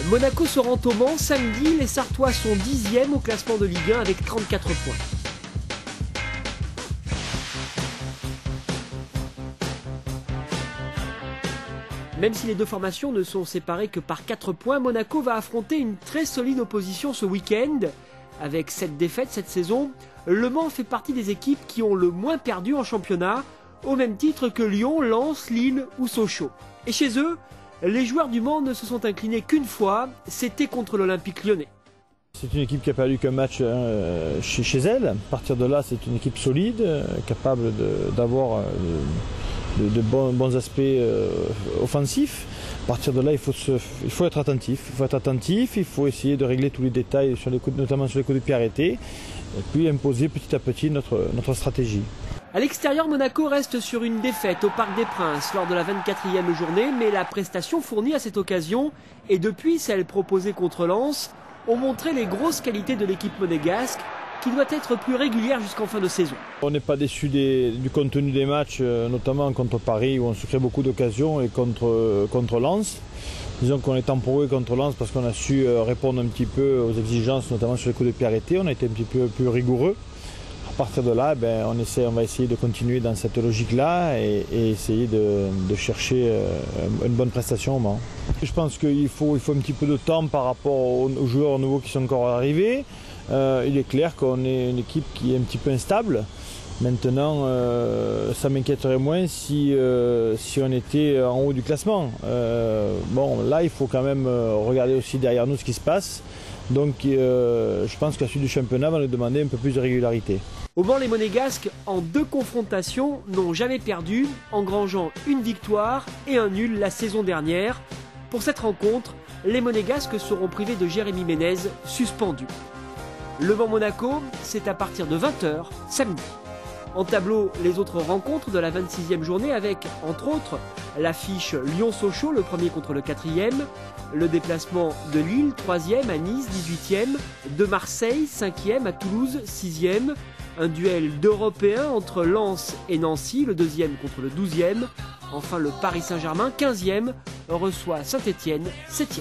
Monaco se rend au Mans samedi, les Sartois sont 10e au classement de Ligue 1 avec 34 points. Même si les deux formations ne sont séparées que par 4 points, Monaco va affronter une très solide opposition ce week-end. Avec 7 défaites cette saison, Le Mans fait partie des équipes qui ont le moins perdu en championnat, au même titre que Lyon, Lens, Lille ou Sochaux. Et chez eux, les joueurs du Mans ne se sont inclinés qu'une fois, c'était contre l'Olympique Lyonnais. C'est une équipe qui n'a perdu qu'un match chez elle. À partir de là, c'est une équipe solide, capable d'avoir de bons aspects offensifs. À partir de là, il faut être attentif. Il faut essayer de régler tous les détails, notamment sur les coups de pied arrêtés, et puis imposer petit à petit notre stratégie. À l'extérieur, Monaco reste sur une défaite au Parc des Princes lors de la 24e journée, mais la prestation fournie à cette occasion et depuis celle proposée contre Lens ont montré les grosses qualités de l'équipe monégasque qui doit être plus régulière jusqu'en fin de saison. On n'est pas déçu du contenu des matchs, notamment contre Paris où on se crée beaucoup d'occasions et contre Lens. Disons qu'on est temporaire contre Lens parce qu'on a su répondre un petit peu aux exigences, notamment sur les coups de pied arrêtés. On a été un petit peu plus rigoureux. À partir de là, on va essayer de continuer dans cette logique-là et essayer de chercher une bonne prestation au Mans. Je pense qu'il faut un petit peu de temps par rapport aux joueurs nouveaux qui sont encore arrivés. Il est clair qu'on est une équipe qui est un petit peu instable. Maintenant, ça m'inquiéterait moins si on était en haut du classement. Là, il faut quand même regarder aussi derrière nous ce qui se passe. Donc je pense que la suite du championnat va nous demander un peu plus de régularité. Au Mans, les Monégasques, en 2 confrontations, n'ont jamais perdu, engrangeant une victoire et un nul la saison dernière. Pour cette rencontre, les Monégasques seront privés de Jérémy Ménez, suspendu. Le Mans-Monaco, c'est à partir de 20h samedi. En tableau, les autres rencontres de la 26e journée avec, entre autres, l'affiche Lyon-Sochaux, le premier contre le 4e, le déplacement de Lille, 3e, à Nice, 18e, de Marseille, 5e, à Toulouse, 6e, un duel d'Européens entre Lens et Nancy, le 2e contre le 12e, enfin le Paris Saint-Germain, 15e, reçoit Saint-Étienne, 7e.